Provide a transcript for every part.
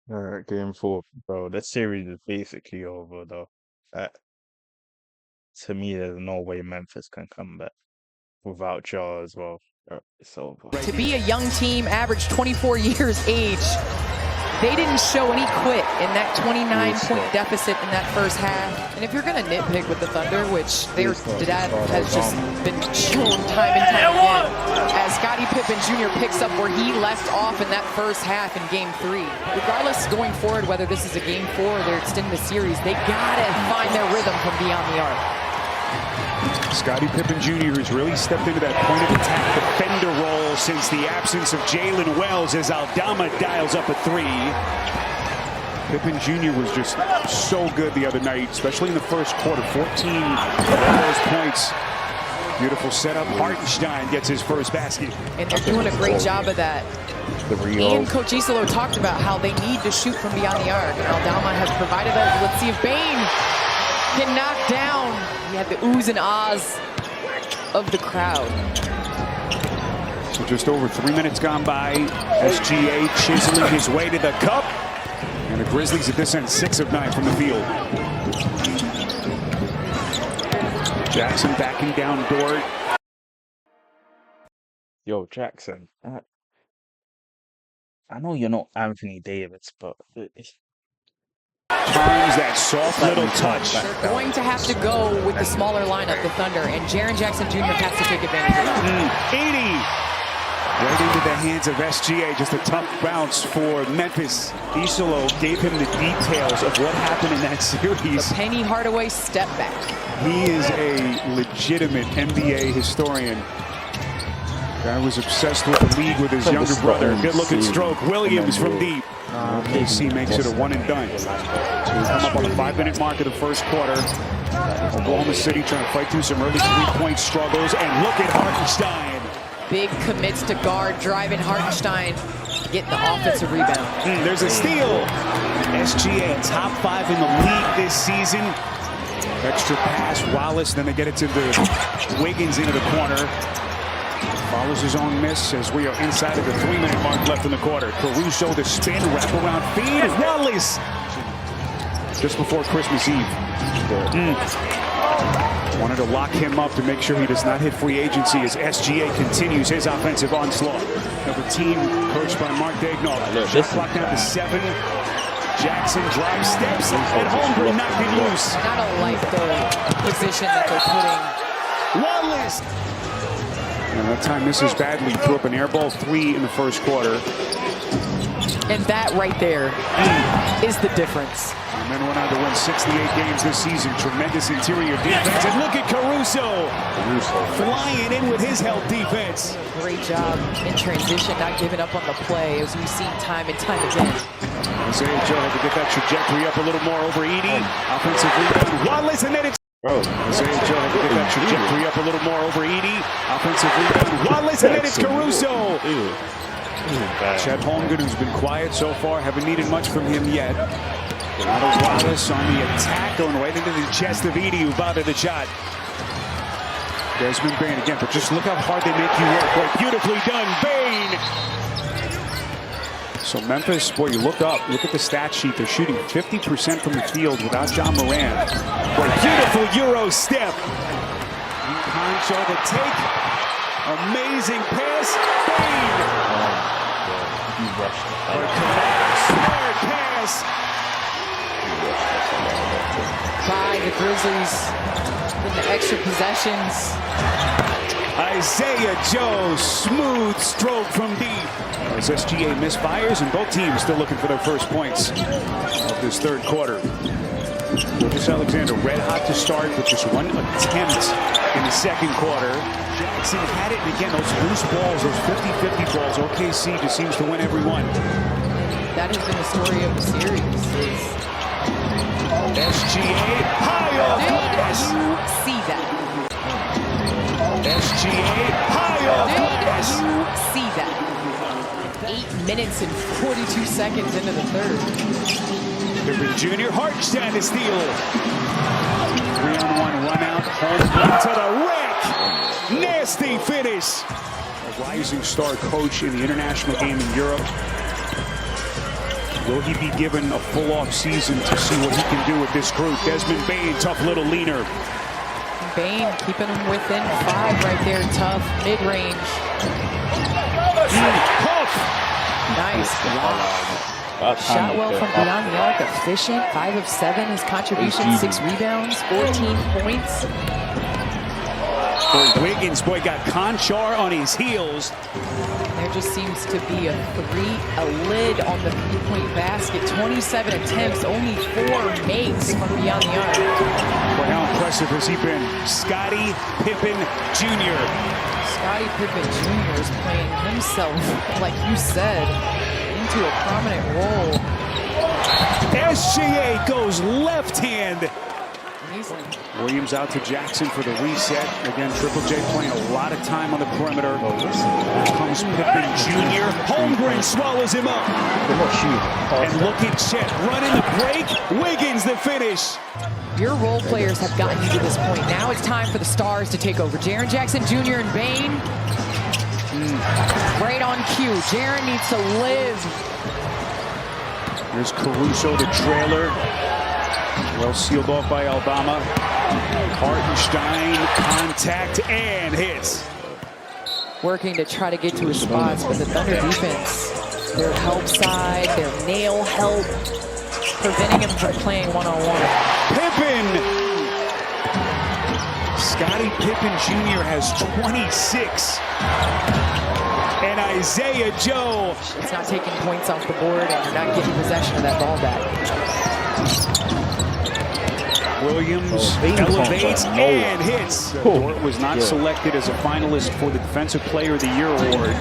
Game four, bro. This series is basically over, though. Uh, to me, there's no way Memphis can come back without Ja as well. It's over. To be a young team, average 24 years age, they didn't show any quit in that 29-point deficit in that first half. And if you're going to nitpick with the Thunder, which that has just been shown time and time again, as Scottie Pippen Jr. picks up where he left off in that first half in Game 3. Regardless, going forward, whether this is a Game 4 or they're extending the series, they got to find their rhythm from beyond the arc. Scottie Pippen Jr. has really stepped into that point of attack defender role since the absence of Jalen Wells as Aldama dials up a three. Pippen Jr. was just so good the other night, especially in the first quarter. 14 of those points. Beautiful setup. Hartenstein gets his first basket. And they're doing a great job of that. And Coach Isolo talked about how they need to shoot from beyond the arc. And Aldama has provided that. Let's see if Bane can knock down. He had the oohs and ahs of the crowd. So just over 3 minutes gone by. SGA chiseling his way to the cup. And the Grizzlies at this end 6 of 9 from the field. Jackson backing down Dort. Yo, Jackson. I know you're not Anthony Davis, but turns that soft little touch. They're going to have to go with the smaller lineup, the Thunder, and Jaren Jackson Jr. has to take advantage of that. 80! Right into the hands of SGA. Just a tough bounce for Memphis. Isolo gave him the details of what happened in that series. The Penny Hardaway step back. He is a legitimate NBA historian. Guy was obsessed with the league with his younger brother. Good looking stroke. Williams from deep. KC makes it a one and done. So we come up on the 5-minute mark of the first quarter. Oklahoma City trying to fight through some early three-point struggles. And look at Hartenstein. Big commits to guard, driving Hartenstein, getting the offensive rebound. There's a steal. SGA top 5 in the league this season. Extra pass, Wallace. Then they get it to the Wiggins into the corner. Follows his own miss as we are inside of the 3-minute mark left in the quarter. Caruso the spin, wraparound feed. Wallace just before Christmas Eve. Wanted to lock him up to make sure he does not hit free agency as SGA continues his offensive onslaught. Another team coached by Mark Daignault. Shot clock down to 7. Jackson drops steps and Holmgren knocked it loose. I don't like the position that they're putting. Wallace. And that time misses badly. Threw up an airball 3 in the first quarter. And that right there is the difference. And then went on to win 68 games this season. Tremendous interior defense. And look at Caruso flying in with his help defense. Great job in transition, not giving up on the play, as we've seen time and time again. JJJ had to get that trajectory up a little more over Edey. Offensive rebound. Wallace, and then it's JJJ had to get that trajectory up a little more over Edey. Offensive rebound. Wallace, and then it's Caruso. Chet Holmgren, who's been quiet so far, haven't needed much from him yet. Now Wallace on the attack, going right into the chest of Edey, who bounded the shot. Desmond Bane again, but just look how hard they make you work. Boy, beautifully done, Bane! So Memphis, boy, you look at the stat sheet. They're shooting 50% from the field without John Moran. Boy, beautiful Euro step. Concho the take. Amazing pass. Bane! Smart pass. By the Grizzlies in the extra possessions. Isaiah Joe, smooth stroke from deep. As SGA misfires, and both teams still looking for their first points of this third quarter. Lucas Alexander red hot to start with just one attempt in the second quarter. Jackson had it, and again, those loose balls, those 50-50 balls, OKC just seems to win every one. That has been the story of the series. SGA, high off glass. Did you see that? SGA, high off glass. Did you see that? 8 minutes and 42 seconds into the third. Pippen Jr. Hartenstein to steal. 3-on-1 run out. Holmgren to the rack. Nasty finish. A rising star coach in the international game in Europe. Will he be given a full off season to see what he can do with this group? Desmond Bain, tough little leaner. Bain keeping him within 5 right there. Tough mid-range. Nice block. Shot well from beyond the arc. Efficient. 5 of 7. His contribution, 6 rebounds, 14 points. Boy, Wiggins, boy, got Conchar on his heels. There just seems to be a lid on the 3-point basket. 27 attempts, only 4 makes from beyond the arc. Boy, how impressive has he been? Scottie Pippen Jr. Scottie Pippen Jr. is playing himself, like you said, into a prominent role. SGA goes left hand. Williams out to Jackson for the reset. Again, Triple J playing a lot of time on the perimeter. Here comes Pippen Jr. Holmgren swallows him up. And look at Chet running the break. Wiggins the finish. Your role players have gotten you to this point. Now it's time for the stars to take over. Jaren Jackson Jr. and Bain. Right on cue. Jaren needs to live. Here's Caruso, the trailer. Well sealed off by Aldama. Hartenstein, contact, and hits. Working to try to get to his spots, but the Thunder defense, their help side, their nail help, preventing him from playing one-on-one. Pippen! Scottie Pippen Jr. has 26. And Isaiah Joe. It's not taking points off the board, and you're not getting possession of that ball back. Williams elevates and hits. Dort was not selected as a finalist for the Defensive Player of the Year award.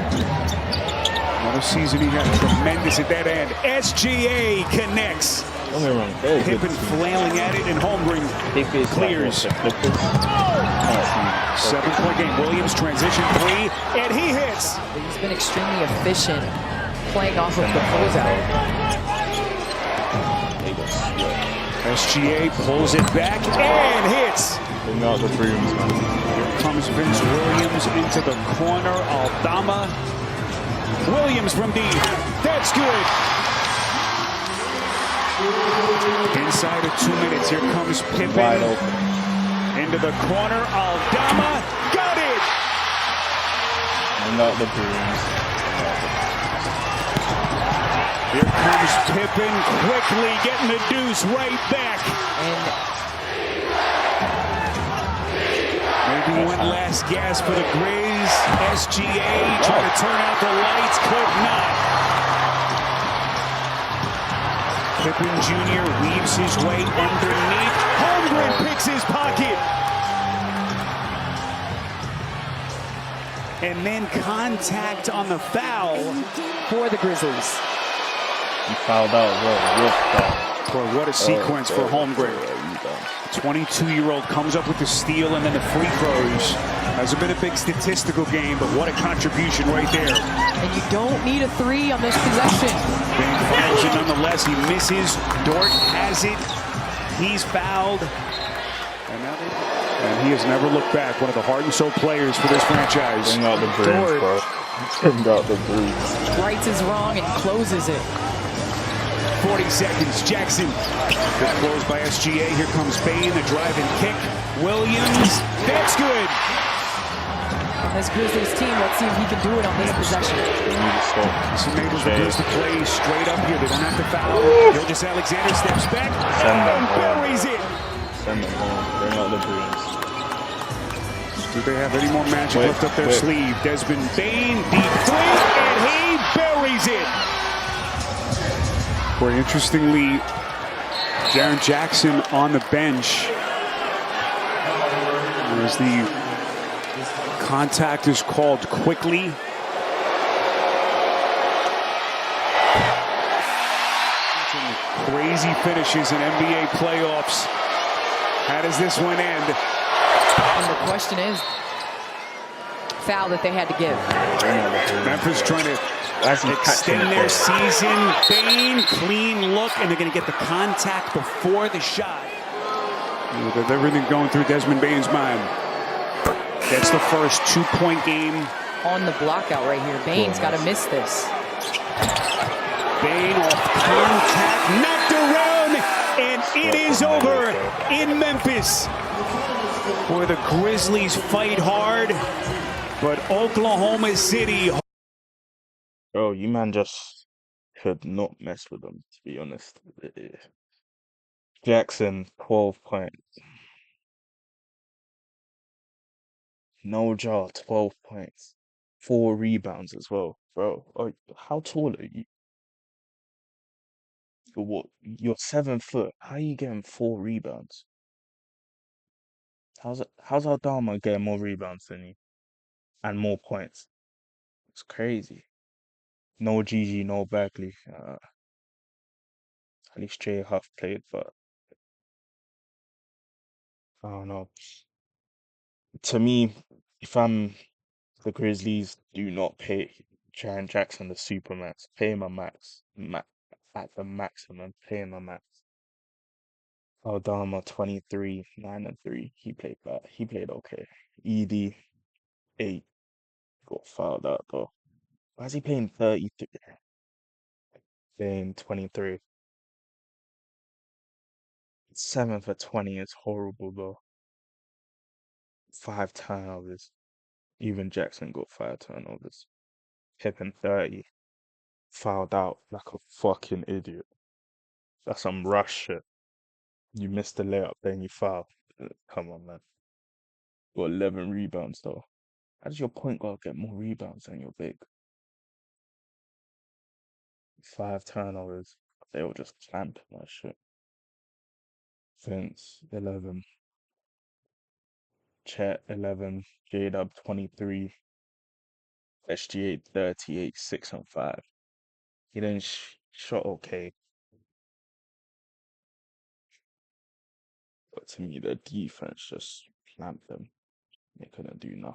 Another season he got tremendous at that end. SGA connects. Pippen flailing at it, and Holmgren clears. 7-point game. Williams transition 3, and he hits. He's been extremely efficient playing off of the closeout. SGA pulls it back and hits. Not the freedoms, man. Here comes Vince Williams into the corner. Aldama. Williams from deep. That's good. Inside of 2 minutes, here comes Pippen. Into the corner. Aldama. Got it. Not the freedoms. Here comes Pippen, quickly getting the deuce right back. And maybe one last gas for the Grizz. SGA trying to turn out the lights, could not. Pippen Jr. weaves his way underneath. Holmgren picks his pocket. And then contact on the foul for the Grizzlies. He fouled out as well. Boy, what a sequence for Holmgren. The 22-year-old comes up with the steal and then the free throws. Hasn't been a big statistical game, but what a contribution right there. And you don't need a 3 on this possession. Bain fouls it nonetheless. He misses. Dort has it. He's fouled. And he has never looked back. One of the heart and soul players for this franchise. Bring out the braids, bro. Bring out the braids. Rights is wrong and closes it. 40 seconds. Jackson. Good close by SGA. Here comes Bain, the drive and kick. Williams. That's good. On this Grizzlies team, let's see if he can do it on this possession. This enables the Grizz to play straight up here. They don't have to foul. Gilgeous Alexander steps back and buries it. Send them home. Bring out the braids. Do they have any more magic left up their sleeve? Desmond Bain, deep 3, and he buries it. Boy, interestingly, Jaren Jackson on the bench. As the contact is called quickly. Crazy finishes in NBA playoffs. How does this one end? And the question is, foul that they had to give. Memphis trying to extend their season. Bain, clean look, and they're going to get the contact before the shot. With everything going through Desmond Bain's mind. That's the first 2-point game. On the block out right here. Bain's got to miss this. Bane off contact, knocked around, and it is over in Memphis. Boy, the Grizzlies fight hard, but Oklahoma City. Bro, you man just could not mess with them, to be honest. Jackson, 12 points. No Jar, 12 points. 4 rebounds as well. Bro, how tall are you? You're 7 foot. How are you getting 4 rebounds? How's Aldama getting more rebounds than you? And more points? It's crazy. No GG, no Bagley. At least Jay Huff played, but I don't know. To me, if I'm the Grizzlies, do not pay Jaren Jackson the supermax. Pay him a max. At the maximum, pay him a max. Aldama 23, 9 and 3. He played bad. He played okay. ED 8. Got fouled out though. Why is he playing 33? Playing 23. 7 for 20 is horrible though. 5 turnovers. Even Jackson got 5 turnovers. Pippen 30. Fouled out like a fucking idiot. That's some rush shit. You missed the layup, then you foul. Come on, man. Got 11 rebounds though. How does your point guard get more rebounds than your big? 5 turnovers. They were just clamping that shit. Vince 11. Chet 11. J-Dub 23. SGA 38. 6 and 5. He didn't shot okay. But to me, the defense just clamped them. They couldn't do nothing.